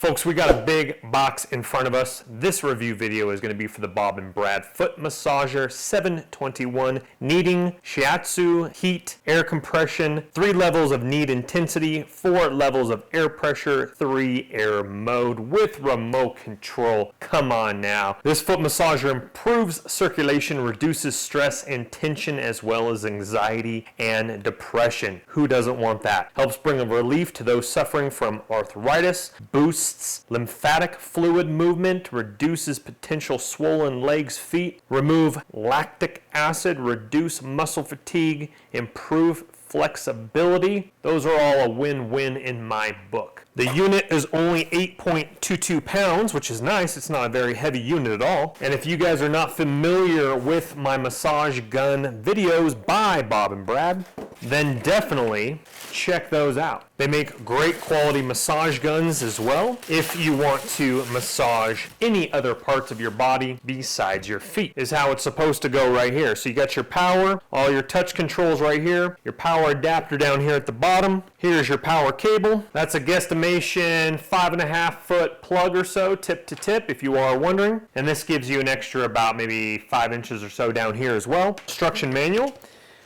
Folks, we got a big box in front of us. This review video is going to be for the Bob and Brad Foot Massager 721 kneading, shiatsu, heat, air compression, 3 levels of knead intensity, 4 levels of air pressure, 3 air mode with remote control. Come on now. This foot massager improves circulation, reduces stress and tension as well as anxiety and depression. Who doesn't want that? Helps bring a relief to those suffering from arthritis, boosts lymphatic fluid movement, reduces potential swollen legs, feet, remove lactic acid, reduce muscle fatigue, improve flexibility. Those are all a win-win in my book. The unit is only 8.22 pounds, which is nice. It's not a very heavy unit at all. And if you guys are not familiar with my massage gun videos by Bob and Brad, then definitely check those out. They make great quality massage guns as well if you want to massage any other parts of your body besides your feet, is how it's supposed to go right here. So you got your power, all your touch controls right here, your power adapter down here at the bottom. Here's your power cable. That's a guesstimation 5.5 foot plug or so, tip to tip, if you are wondering. And this gives you an extra about maybe 5 inches or so down here as well. Instruction manual.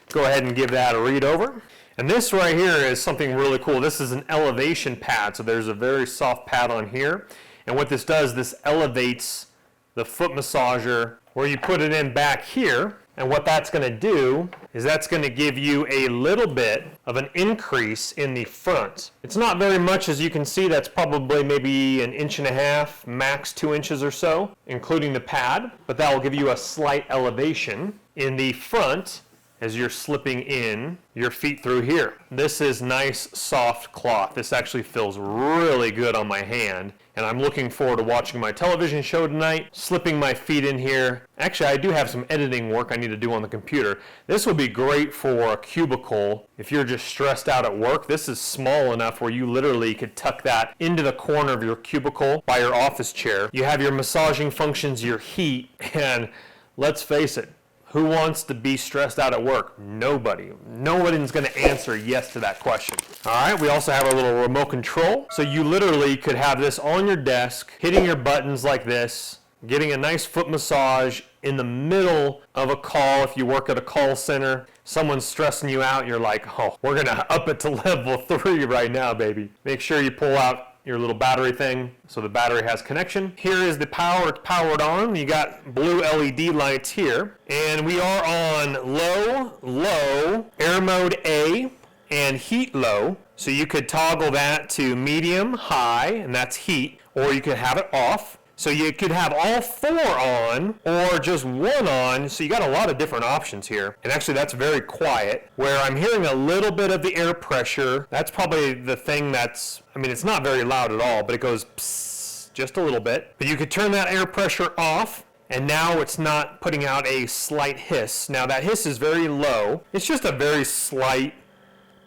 Go ahead and give that a read over. And this right here is something really cool. This is an elevation pad, so there's a very soft pad on here. And what this does, this elevates the foot massager where you put it in back here. And what that's going to do is that's going to give you a little bit of an increase in the front. It's not very much, as you can see. That's probably maybe 1.5 inches, max 2 inches or so, including the pad. But that will give you a slight elevation in the front as you're slipping in your feet through here. This is nice soft cloth. This actually feels really good on my hand, and I'm looking forward to watching my television show tonight, slipping my feet in here. Actually, I do have some editing work I need to do on the computer. This would be great for a cubicle if you're just stressed out at work. This is small enough where you literally could tuck that into the corner of your cubicle by your office chair. You have your massaging functions, your heat, and let's face it, who wants to be stressed out at work? Nobody. Nobody's going to answer yes to that question. All right, we also have our little remote control. So you literally could have this on your desk, hitting your buttons like this, getting a nice foot massage in the middle of a call. If you work at a call center, someone's stressing you out, you're like, oh, we're going to up it to level 3 right now, baby. Make sure you pull out your little battery thing so the battery has connection. Here is the power. It's powered on. You got blue LED lights here. And we are on low, air mode A, and heat low. So you could toggle that to medium, high, and that's heat, or you could have it off. So you could have all 4 on or just 1 on. So you got a lot of different options here. And actually that's very quiet. Where I'm hearing a little bit of the air pressure. That's probably the thing that's, I mean, it's not very loud at all, but it goes psst, just a little bit. But you could turn that air pressure off, and now it's not putting out a slight hiss. Now that hiss is very low. It's just a very slight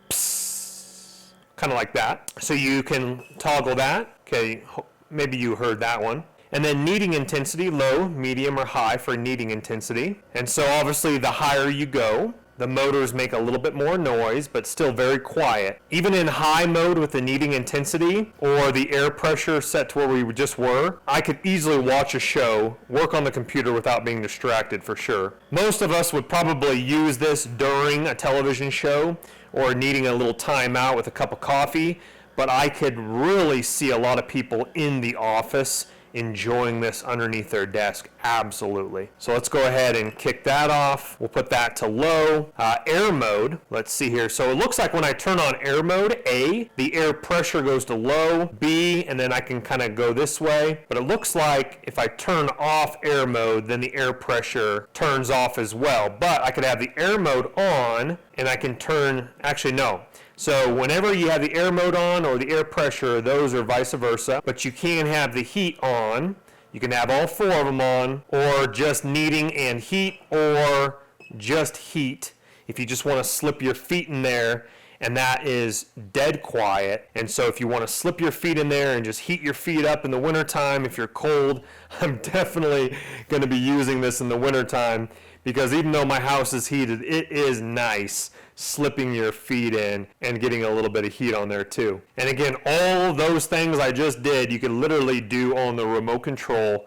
psst, kind of like that. So you can toggle that. Okay, maybe you heard that one. And then kneading intensity, low, medium, or high for kneading intensity. And so obviously the higher you go, the motors make a little bit more noise, but still very quiet. Even in high mode with the kneading intensity or the air pressure set to where we just were, I could easily watch a show, work on the computer without being distracted for sure. Most of us would probably use this during a television show or needing a little time out with a cup of coffee, but I could really see a lot of people in the office enjoying this underneath their desk. Absolutely. So let's go ahead and kick that off. We'll put that to low. Air mode, let's see here. So it looks like when I turn on air mode, A, the air pressure goes to low, B, and then I can kind of go this way. But it looks like if I turn off air mode, then the air pressure turns off as well. But I could have the air mode on, and I can turn, actually no. So whenever you have the air mode on or the air pressure, those are vice versa. But you can have the heat on. You can have all 4 of them on, or just kneading and heat, or just heat if you just want to slip your feet in there, and that is dead quiet. And so if you want to slip your feet in there and just heat your feet up in the wintertime, if you're cold, I'm definitely going to be using this in the wintertime because even though my house is heated, it is nice slipping your feet in and getting a little bit of heat on there too. And again, all those things I just did, you can literally do on the remote control,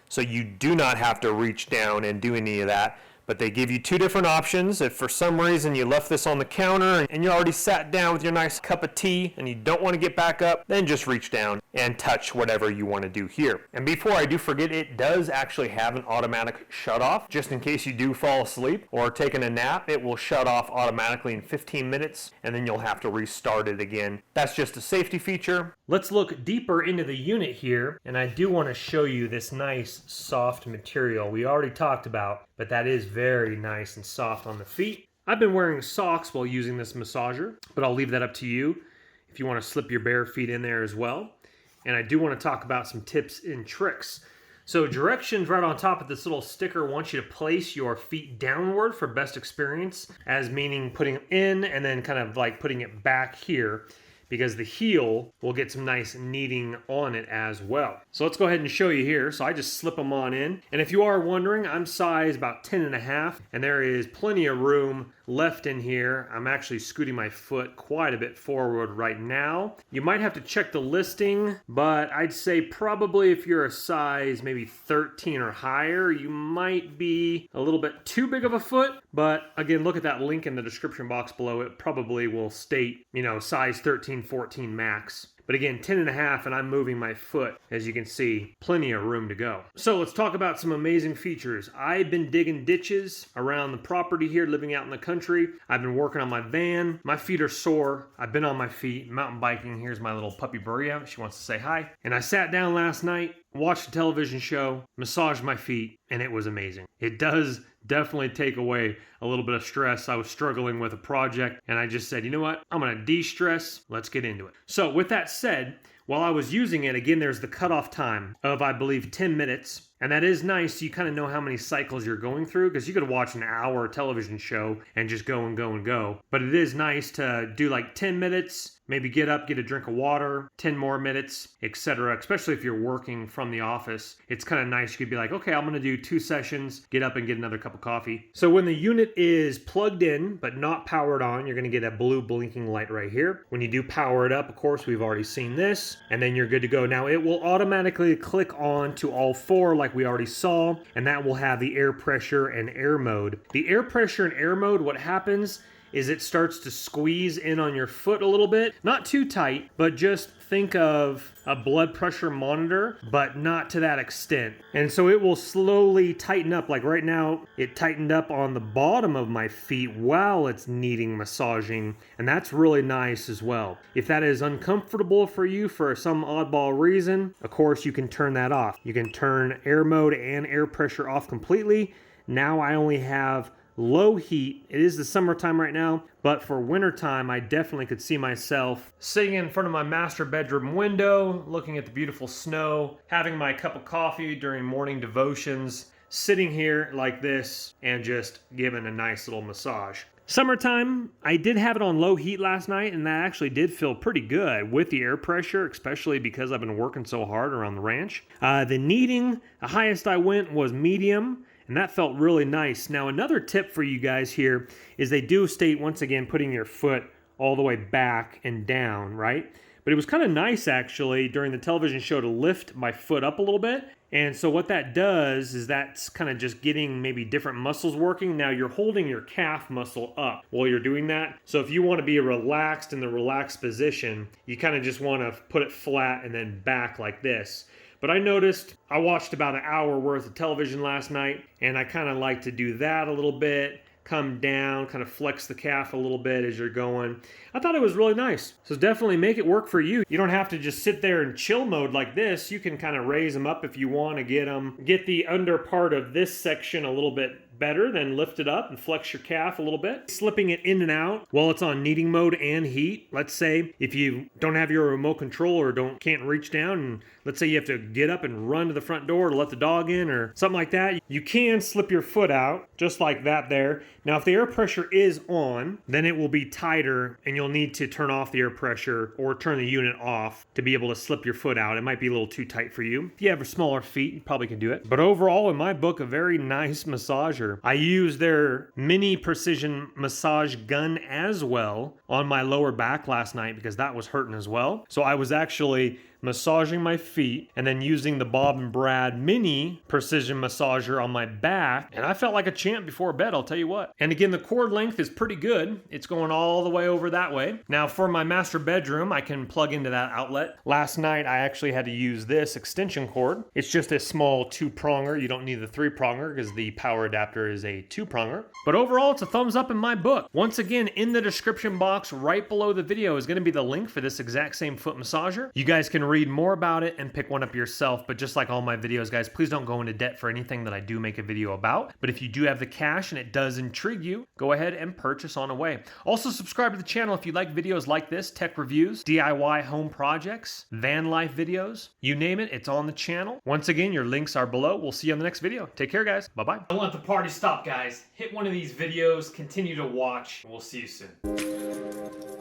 so you do not have to reach down and do any of that. But they give you two different options. If for some reason you left this on the counter and you already sat down with your nice cup of tea and you don't want to get back up, then just reach down and touch whatever you want to do here. And before I do forget, it does actually have an automatic shut off. Just in case you do fall asleep or taking a nap, it will shut off automatically in 15 minutes and then you'll have to restart it again. That's just a safety feature. Let's look deeper into the unit here, and I do want to show you this nice soft material we already talked about, but that is very nice and soft on the feet. I've been wearing socks while using this massager, but I'll leave that up to you if you want to slip your bare feet in there as well. And I do want to talk about some tips and tricks. So directions right on top of this little sticker wants you to place your feet downward for best experience, as meaning putting them in and then kind of like putting it back here, because the heel will get some nice kneading on it as well. So let's go ahead and show you here. So I just slip them on in. And if you are wondering, I'm size about 10.5, and there is plenty of room left in here. I'm actually scooting my foot quite a bit forward right now. You might have to check the listing, but I'd say probably if you're a size maybe 13 or higher, you might be a little bit too big of a foot. But again, look at that link in the description box below. It probably will state, size 13, 14 max. But again, 10.5, and I'm moving my foot. As you can see, plenty of room to go. So let's talk about some amazing features. I've been digging ditches around the property here, living out in the country. I've been working on my van. My feet are sore. I've been on my feet, mountain biking. Here's my little puppy Berea. She wants to say hi. And I sat down last night, watched a television show, massaged my feet, and it was amazing. It does definitely take away a little bit of stress. I was struggling with a project, and I just said, you know what? I'm going to de-stress. Let's get into it. So with that said, while I was using it, again, there's the cutoff time of, I believe, 10 minutes. And that is nice. So you kind of know how many cycles you're going through, because you could watch an hour television show and just go and go and go. But it is nice to do like 10 minutes, maybe get up, get a drink of water, 10 more minutes, etc. Especially if you're working from the office. It's kind of nice. You could be like, okay, I'm going to do 2 sessions, get up and get another cup of coffee. So when the unit is plugged in, but not powered on, you're going to get a blue blinking light right here. When you do power it up, of course, we've already seen this, and then you're good to go. Now it will automatically click on to all 4 like we already saw, and that will have the air pressure and air mode. The air pressure and air mode, what happens is it starts to squeeze in on your foot a little bit. Not too tight, but just think of a blood pressure monitor, but not to that extent. And so it will slowly tighten up. Like right now, it tightened up on the bottom of my feet while it's needing massaging. And that's really nice as well. If that is uncomfortable for you for some oddball reason, of course, you can turn that off. You can turn air mode and air pressure off completely. Now I only have low heat. It is the summertime right now, but for wintertime, I definitely could see myself sitting in front of my master bedroom window, looking at the beautiful snow, having my cup of coffee during morning devotions, sitting here like this, and just giving a nice little massage. Summertime, I did have it on low heat last night, and that actually did feel pretty good with the air pressure, especially because I've been working so hard around the ranch. The kneading, the highest I went was medium, and that felt really nice. Now, another tip for you guys here is they do state, once again, putting your foot all the way back and down, right? But it was kind of nice, actually, during the television show to lift my foot up a little bit. And so what that does is that's kind of just getting maybe different muscles working. Now, you're holding your calf muscle up while you're doing that. So if you want to be relaxed in the relaxed position, you kind of just want to put it flat and then back like this. But I noticed I watched about an hour worth of television last night, and I kind of like to do that a little bit, come down, kind of flex the calf a little bit as you're going. I thought it was really nice. So definitely make it work for you. You don't have to just sit there in chill mode like this. You can kind of raise them up if you want to get the under part of this section a little bit better, then lift it up and flex your calf a little bit. Slipping it in and out while it's on kneading mode and heat. Let's say if you don't have your remote control or can't reach down, and let's say you have to get up and run to the front door to let the dog in or something like that, you can slip your foot out just like that there. Now, if the air pressure is on, then it will be tighter and you'll need to turn off the air pressure or turn the unit off to be able to slip your foot out. It might be a little too tight for you. If you have smaller feet, you probably can do it. But overall, in my book, a very nice massager. massager. I use their mini precision massage gun as well on my lower back last night because that was hurting as well. So I was actually massaging my feet and then using the Bob and Brad mini precision massager on my back, and I felt like a champ before bed, I'll tell you what. And again, the cord length is pretty good. It's going all the way over that way. Now for my master bedroom, I can plug into that outlet. Last night I actually had to use this extension cord. It's just a small 2-pronger. You don't need the 3-pronger because the power adapter is a 2-pronger. But overall, it's a thumbs up in my book. Once again, in the description box right below the video is going to be the link for this exact same foot massager. You guys can read more about it and pick one up yourself, but just like all my videos, guys, please don't go into debt for anything that I do make a video about. But if you do have the cash and it does intrigue you, go ahead and purchase on away. Also, subscribe to the channel if you like videos like this, tech reviews, DIY home projects, van life videos, you name it, it's on the channel. Once again, your links are below. We'll see you on the next video. Take care, guys. Bye-bye. Don't let the party stop, guys. Hit one of these videos, continue to watch, and we'll see you soon.